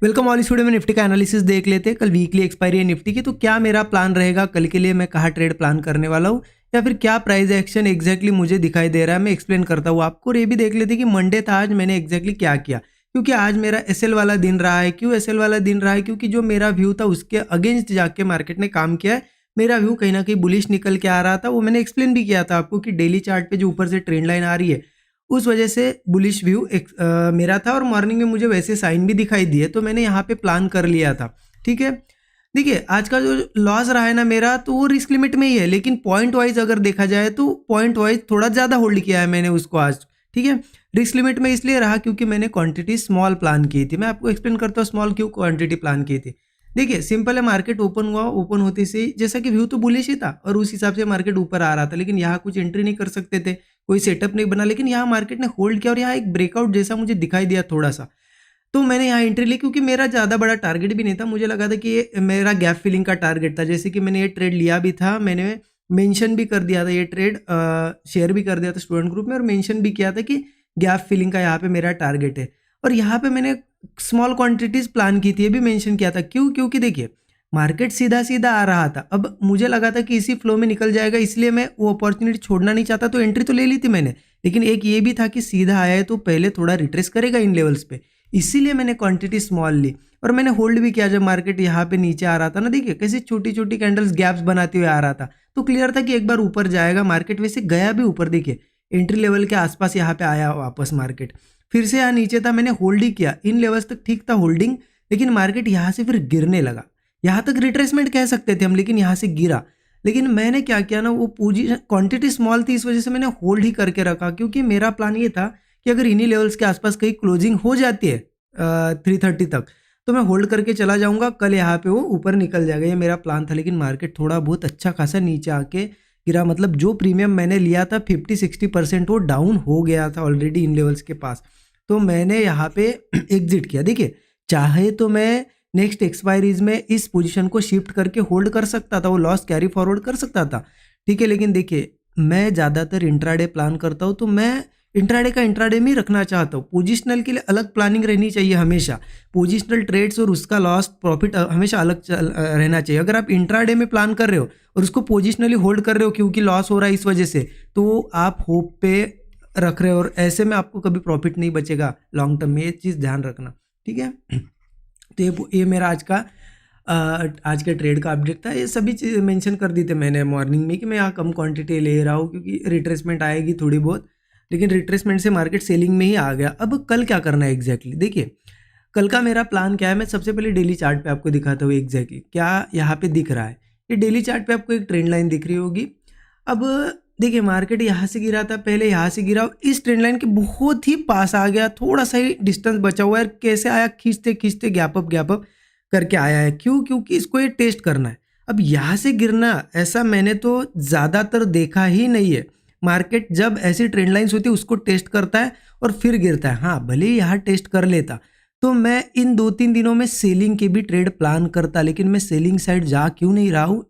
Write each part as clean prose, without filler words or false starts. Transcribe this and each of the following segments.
Welcome all. इस video में Nifty का एनालिसिस देख लेते हैं। कल वीकली एक्सपायरी है निफ्टी की, तो क्या मेरा प्लान रहेगा कल के लिए, मैं कहाँ ट्रेड प्लान करने वाला हूँ या फिर क्या प्राइस एक्शन एग्जैक्टली मुझे दिखाई दे रहा है, मैं एक्सप्लेन करता हूँ आपको। और ये भी देख लेते हैं कि मंडे था आज, मैंने एग्जैक्टली क्या किया, क्योंकि आज मेरा एसएल वाला दिन रहा है। क्यों एसएल वाला दिन रहा है? क्योंकि जो मेरा व्यू था उसके अगेंस्ट जाके मार्केट ने काम किया है। मेरा व्यू कहीं ना कहीं बुलिश निकल के आ रहा था, वो मैंने एक्सप्लेन भी किया था आपको कि डेली चार्ट पे जो ऊपर से ट्रेंड लाइन आ रही है उस वजह से बुलिश व्यू मेरा था। और मॉर्निंग में मुझे वैसे साइन भी दिखाई दिए, तो मैंने यहाँ पे प्लान कर लिया था। ठीक है, देखिए आज का जो लॉस रहा है ना मेरा, तो वो रिस्क लिमिट में ही है, लेकिन पॉइंट वाइज अगर देखा जाए तो पॉइंट वाइज थोड़ा ज़्यादा होल्ड किया है मैंने उसको आज। ठीक है, रिस्क लिमिट में इसलिए रहा क्योंकि मैंने क्वांटिटी स्मॉल प्लान की थी। मैं आपको एक्सप्लेन करता हूँ स्मॉल क्यों क्वांटिटी प्लान की थी। देखिए सिंपल है, मार्केट ओपन हुआ, ओपन होते से जैसा कि व्यू तो बुलिश ही था और उस हिसाब से मार्केट ऊपर आ रहा था, लेकिन यहाँ कुछ एंट्री नहीं कर सकते थे, कोई सेटअप नहीं बना। लेकिन यहाँ मार्केट ने होल्ड किया और यहाँ एक ब्रेकआउट जैसा मुझे दिखाई दिया थोड़ा सा, तो मैंने यहाँ एंट्री ली क्योंकि मेरा ज़्यादा बड़ा टारगेट भी नहीं था। मुझे लगा था कि ये मेरा गैप फिलिंग का टारगेट था, जैसे कि मैंने ये ट्रेड लिया भी था, मैंने मेंशन भी कर दिया था ये ट्रेड, शेयर भी कर दिया था स्टूडेंट ग्रुप में और मेंशन भी किया था कि गैप फिलिंग का यहाँ पे मेरा टारगेट है। और यहाँ पे मैंने स्मॉल क्वांटिटीज प्लान की थी, ये भी मेंशन किया था। क्यों? क्योंकि देखिए मार्केट सीधा सीधा आ रहा था, अब मुझे लगा था कि इसी फ्लो में निकल जाएगा, इसलिए मैं वो अपॉर्चुनिटी छोड़ना नहीं चाहता, तो एंट्री तो ले ली थी मैंने। लेकिन एक ये भी था कि सीधा आया है तो पहले थोड़ा रिट्रेस करेगा इन लेवल्स पे, इसीलिए मैंने क्वांटिटी स्मॉल ली और मैंने होल्ड भी किया। जब मार्केट यहाँ पे नीचे आ रहा था ना, देखिए कैसे छोटी छोटी कैंडल्स गैप्स बनाते हुए आ रहा था, तो क्लियर था कि एक बार ऊपर जाएगा मार्केट। वैसे गया भी ऊपर, देखिए एंट्री लेवल के आसपास यहाँ पे आया वापस मार्केट, फिर से यहाँ नीचे था, मैंने होल्ड ही किया इन लेवल्स तक, ठीक था होल्डिंग। लेकिन मार्केट यहाँ से फिर गिरने लगा, यहाँ तक रिट्रेसमेंट कह सकते थे हम, लेकिन यहाँ से गिरा। लेकिन मैंने क्या किया ना, वो पोजीशन क्वांटिटी स्मॉल थी, इस वजह से मैंने होल्ड ही करके रखा, क्योंकि मेरा प्लान ये था कि अगर इन्हीं लेवल्स के आसपास कहीं क्लोजिंग हो जाती है 330 तक, तो मैं होल्ड करके चला जाऊंगा, कल यहाँ पे वो ऊपर निकल जाएगा, ये मेरा प्लान था। लेकिन मार्केट थोड़ा बहुत अच्छा खासा नीचे आके गिरा, मतलब जो प्रीमियम मैंने लिया था 50-60% वो डाउन हो गया था ऑलरेडी इन लेवल्स के पास। तो मैंने यहाँ पे एग्जिट किया। देखिए चाहे तो मैं नेक्स्ट एक्सपायरीज में इस पोजीशन को शिफ्ट करके होल्ड कर सकता था, वो लॉस कैरी फॉरवर्ड कर सकता था। ठीक है, लेकिन देखिए मैं ज़्यादातर इंट्राडे प्लान करता हूँ, तो मैं इंट्राडे का इंट्राडे में ही रखना चाहता हूँ। पोजिशनल के लिए अलग प्लानिंग रहनी चाहिए हमेशा, पोजिशनल ट्रेड्स और उसका लॉस प्रॉफिट हमेशा अलग रहना चाहिए। अगर आप इंट्राडे में प्लान कर रहे हो और उसको पोजिशनली होल्ड कर रहे हो क्योंकि लॉस हो रहा है इस वजह से, तो आप होप पे रख रहे हो और ऐसे में आपको कभी प्रॉफिट नहीं बचेगा लॉन्ग टर्म में, ये चीज़ ध्यान रखना। ठीक है, तो ये मेरा आज के ट्रेड का अपडेट था। ये सभी चीज़ मेंशन कर दी थी मैंने मॉर्निंग में कि मैं यहाँ कम क्वांटिटी ले रहा हूँ क्योंकि रिट्रेसमेंट आएगी थोड़ी बहुत, लेकिन रिट्रेसमेंट से मार्केट सेलिंग में ही आ गया। अब कल क्या करना है एग्जैक्टली, देखिए कल का मेरा प्लान क्या है। मैं सबसे पहले डेली चार्ट पे आपको दिखाता हूँ एग्जैक्टली क्या यहाँ पे दिख रहा है। ये डेली चार्ट पे आपको एक ट्रेंड लाइन दिख रही होगी। अब देखिए मार्केट यहाँ से गिरा था, पहले यहाँ से गिरा, इस ट्रेंड लाइन के बहुत ही पास आ गया, थोड़ा सा ही डिस्टेंस बचा हुआ है। कैसे आया? खींचते खींचते गैप अप करके आया है। क्यों? क्योंकि इसको ये टेस्ट करना है। अब यहाँ से गिरना ऐसा मैंने तो ज़्यादातर देखा ही नहीं है। मार्केट जब ऐसी ट्रेंड लाइन्स होती है उसको टेस्ट करता है और फिर गिरता है। हाँ, भले ही यहाँ टेस्ट कर लेता तो मैं इन 2-3 दिनों में सेलिंग के भी ट्रेड प्लान करता, लेकिन मैं सेलिंग साइड जा क्यों नहीं रहा हूँ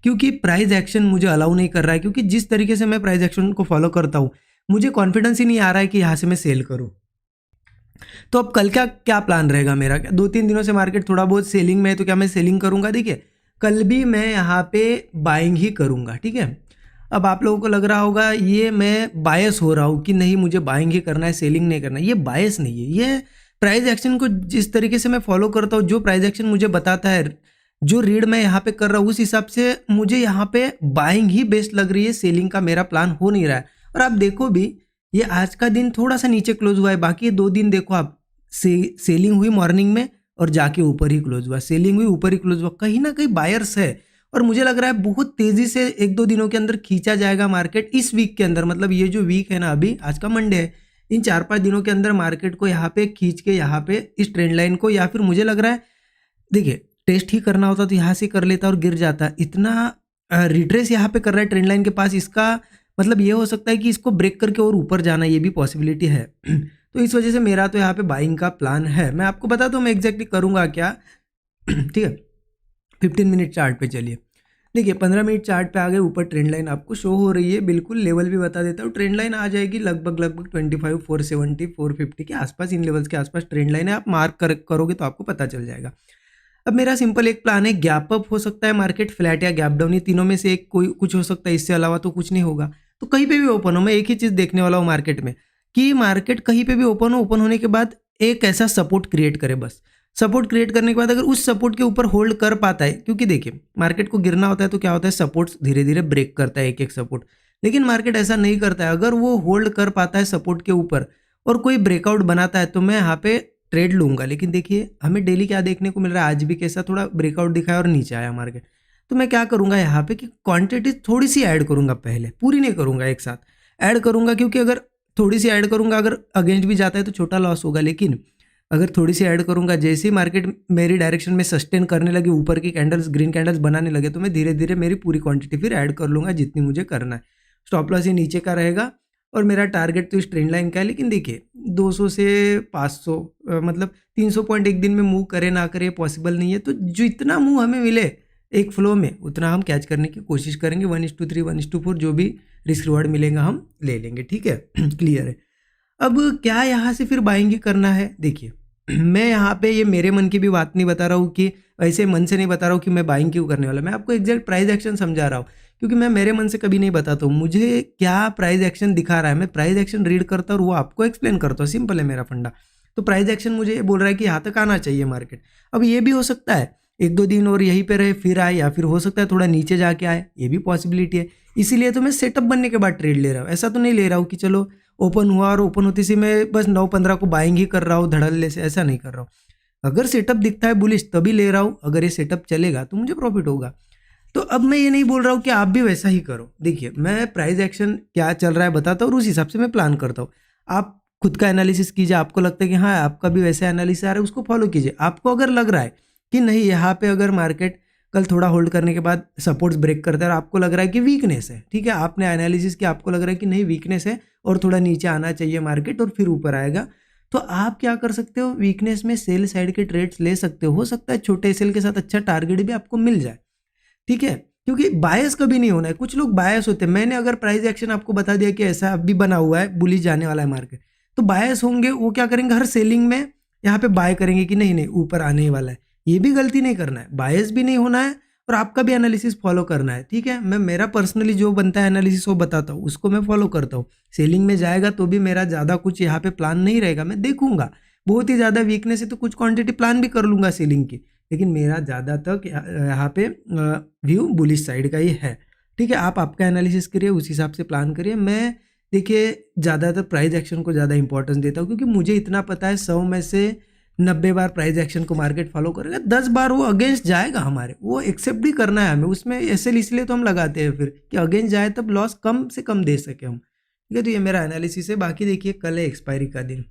क्योंकि प्राइस एक्शन मुझे अलाउ नहीं कर रहा है। क्योंकि जिस तरीके से मैं प्राइस एक्शन को फॉलो करता हूँ मुझे कॉन्फिडेंस ही नहीं आ रहा है कि यहाँ से मैं सेल करूँ। तो अब कल क्या प्लान रहेगा मेरा? 2-3 दिनों से मार्केट थोड़ा बहुत सेलिंग में है, तो क्या मैं सेलिंग करूँगा? देखिए कल भी मैं यहाँ पे बाइंग ही करूँगा। ठीक है, अब आप लोगों को लग रहा होगा ये मैं बायस हो रहा हूँ कि नहीं मुझे बाइंग ही करना है, सेलिंग नहीं करना है। ये बायस नहीं है, ये प्राइस एक्शन को जिस तरीके से मैं फॉलो करता हूँ, जो प्राइस एक्शन मुझे बताता है, जो रीड मैं यहाँ पे कर रहा हूँ, उस हिसाब से मुझे यहाँ पे बाइंग ही बेस्ट लग रही है, सेलिंग का मेरा प्लान हो नहीं रहा है। और आप देखो भी ये आज का दिन थोड़ा सा नीचे क्लोज हुआ है, बाकी ये 2 दिन देखो आप सेलिंग हुई मॉर्निंग में और जाके ऊपर ही क्लोज हुआ, सेलिंग हुई ऊपर ही क्लोज हुआ। कहीं ना कहीं बायर्स है और मुझे लग रहा है बहुत तेजी से 1-2 दिनों के अंदर खींचा जाएगा मार्केट इस वीक के अंदर। मतलब ये जो वीक है ना, अभी आज का मंडे है, इन 4-5 दिनों के अंदर मार्केट को यहाँ पे खींच के यहाँ पे इस ट्रेंड लाइन को, या फिर मुझे लग रहा है देखिए टेस्ट ही करना होता तो यहाँ से कर लेता और गिर जाता। इतना रिट्रेस यहाँ पे कर रहा है ट्रेंड लाइन के पास, इसका मतलब ये हो सकता है कि इसको ब्रेक करके और ऊपर जाना, ये भी पॉसिबिलिटी है तो इस वजह से मेरा तो यहाँ पे बाइंग का प्लान है। मैं आपको बताता हूँ मैं एग्जैक्टली करूँगा क्या ठीक है, 15 मिनट चार्ट पे चलिए। देखिए 15 मिनट चार्ट पे आ गए, ऊपर ट्रेंड लाइन आपको शो हो रही है, बिल्कुल लेवल भी बता देता हूँ। ट्रेंड लाइन आ जाएगी लगभग 25 470 450 के आसपास, इन लेवल्स के आसपास ट्रेंड लाइन है। आप मार्क करोगे तो आपको पता चल जाएगा। अब मेरा सिंपल एक प्लान है, गैप अप हो सकता है मार्केट, फ्लैट या गैप डाउन, ये तीनों में से एक कोई कुछ हो सकता है, इससे अलावा तो कुछ नहीं होगा। तो कहीं पे भी ओपन हो, मैं एक ही चीज़ देखने वाला हूँ मार्केट में कि मार्केट कहीं पे भी ओपन हो, ओपन होने के बाद एक ऐसा सपोर्ट क्रिएट करे बस। सपोर्ट क्रिएट करने के बाद अगर उस सपोर्ट के ऊपर होल्ड कर पाता है, क्योंकि देखिए मार्केट को गिरना होता है तो क्या होता है, सपोर्ट्स धीरे धीरे ब्रेक करता है एक एक सपोर्ट, लेकिन मार्केट ऐसा नहीं करता है। अगर वो होल्ड कर पाता है सपोर्ट के ऊपर और कोई ब्रेकआउट बनाता है तो मैं यहाँ पे ट्रेड लूंगा। लेकिन देखिए हमें डेली क्या देखने को मिल रहा है, आज भी कैसा थोड़ा ब्रेकआउट दिखाया और नीचे आया मार्केट, तो मैं क्या करूंगा यहाँ पे कि क्वांटिटी थोड़ी सी ऐड करूंगा, पहले पूरी नहीं करूंगा, एक साथ ऐड करूंगा, क्योंकि अगर थोड़ी सी ऐड करूंगा, अगर अगेंस्ट भी जाता है तो छोटा लॉस होगा, लेकिन अगर थोड़ी सी ऐड करूंगा, जैसे ही मार्केट मेरी डायरेक्शन में सस्टेन करने लगे, ऊपर की कैंडल्स ग्रीन कैंडल्स बनाने लगे, तो मैं धीरे धीरे मेरी पूरी क्वांटिटी फिर ऐड कर लूंगा जितनी मुझे करना है। स्टॉप लॉस ये नीचे का रहेगा और मेरा टारगेट तो इस ट्रेंड लाइन का है। लेकिन देखिए 200 से 500 मतलब 300 पॉइंट एक दिन में मूव करे ना करे पॉसिबल नहीं है, तो जो इतना मूव हमें मिले एक फ्लो में उतना हम कैच करने की कोशिश करेंगे। 1:3 1:4 जो भी रिस्क रिवार्ड मिलेगा हम ले लेंगे, ठीक है। क्लियर है। अब क्या यहाँ से फिर बाइंग करना है, देखिए मैं यहाँ पे ये मेरे मन की भी बात नहीं बता रहा हूँ कि ऐसे मन से नहीं बता रहा हूँ कि मैं बाइंग क्यों करने वाला, मैं आपको एग्जैक्ट प्राइस एक्शन समझा रहा हूँ, क्योंकि मैं मेरे मन से कभी नहीं बताता हूँ मुझे क्या प्राइस एक्शन दिखा रहा है। मैं प्राइस एक्शन रीड करता हूँ और वो आपको एक्सप्लेन करता हूँ, सिंपल है मेरा फंडा। तो प्राइस एक्शन मुझे ये बोल रहा है कि यहाँ तक आना चाहिए मार्केट। अब ये भी हो सकता है 1-2 दिन और यहीं पे रहे फिर आए, या फिर हो सकता है थोड़ा नीचे जाके आए, ये भी पॉसिबिलिटी है। इसीलिए तो मैं सेटअप बनने के बाद ट्रेड ले रहा हूँ, ऐसा तो नहीं ले रहा हूँ कि चलो ओपन हुआ और ओपन होते से मैं बस 9-15 को बाइंग ही कर रहा हूँ धड़ल्ले से, ऐसा नहीं कर रहा हूँ। अगर सेटअप दिखता है बुलिश तभी ले रहा हूँ, अगर ये सेटअप चलेगा तो मुझे प्रॉफिट होगा। तो अब मैं ये नहीं बोल रहा हूँ कि आप भी वैसा ही करो। देखिए मैं प्राइस एक्शन क्या चल रहा है बताता हूँ और उस हिसाब से मैं प्लान करता हूँ। आप खुद का एनालिसिस कीजिए, आपको लगता है कि हाँ आपका भी वैसा एनालिसिस आ रहा है, उसको फॉलो कीजिए। आपको अगर लग रहा है कि नहीं यहाँ पे अगर मार्केट कल थोड़ा होल्ड करने के बाद सपोर्ट्स ब्रेक करता है और आपको लग रहा है कि वीकनेस है, ठीक है, आपने एनालिसिस किया, आपको लग रहा है कि नहीं वीकनेस है और थोड़ा नीचे आना चाहिए मार्केट और फिर ऊपर आएगा, तो आप क्या कर सकते हो, वीकनेस में सेल साइड के ट्रेड्स ले सकते हो सकता है छोटे सेल के साथ अच्छा टारगेट भी आपको मिल जाए, ठीक है। क्योंकि बायस कभी नहीं होना है, कुछ लोग बायस होते हैं। मैंने अगर प्राइस एक्शन आपको बता दिया कि ऐसा अभी बना हुआ है, बुलिश जाने वाला है मार्केट, तो बायस होंगे, वो क्या करेंगे, हर सेलिंग में यहाँ पे बाय करेंगे कि नहीं नहीं ऊपर आने ही वाला है। ये भी गलती नहीं करना है, बायस भी नहीं होना है और आपका भी एनालिसिस फॉलो करना है, ठीक है। मैं मेरा पर्सनली जो बनता है एनालिसिस वो बताता हूँ, उसको मैं फॉलो करता हूँ। सेलिंग में जाएगा तो भी मेरा ज़्यादा कुछ यहाँ पे प्लान नहीं रहेगा, मैं देखूंगा बहुत ही ज़्यादा वीकनेस है तो कुछ क्वांटिटी प्लान भी कर लूंगा सेलिंग की, लेकिन मेरा ज़्यादा तक यहाँ पे व्यू बुलिश साइड का ही है, ठीक है। आप आपका एनालिसिस करिए, उस हिसाब से प्लान करिए। मैं देखिए ज़्यादातर प्राइस एक्शन को ज़्यादा इंपॉर्टेंस देता हूँ, क्योंकि मुझे इतना पता है 100 में से 90 बार प्राइस एक्शन को मार्केट फॉलो करेगा, 10 बार वो अगेंस्ट जाएगा हमारे, वो एक्सेप्ट भी करना है हमें। उसमें ऐसे इसलिए तो हम लगाते हैं फिर कि अगेंस्ट जाए तब लॉस कम से कम दे सके हम, ठीक है। तो ये मेरा एनालिसिस है। बाकी देखिए कल है एक्सपायरी का दिन,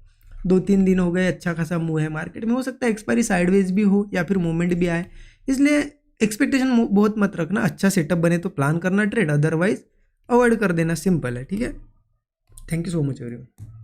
2-3 दिन हो गए, अच्छा खासा मूव है मार्केट में, हो सकता है एक्सपायरी साइडवेज भी हो या फिर मूवमेंट भी आए, इसलिए एक्सपेक्टेशन बहुत मत रखना। अच्छा सेटअप बने तो प्लान करना ट्रेड, अदरवाइज अवॉइड कर देना, सिंपल है, ठीक है। Thank you so much everyone.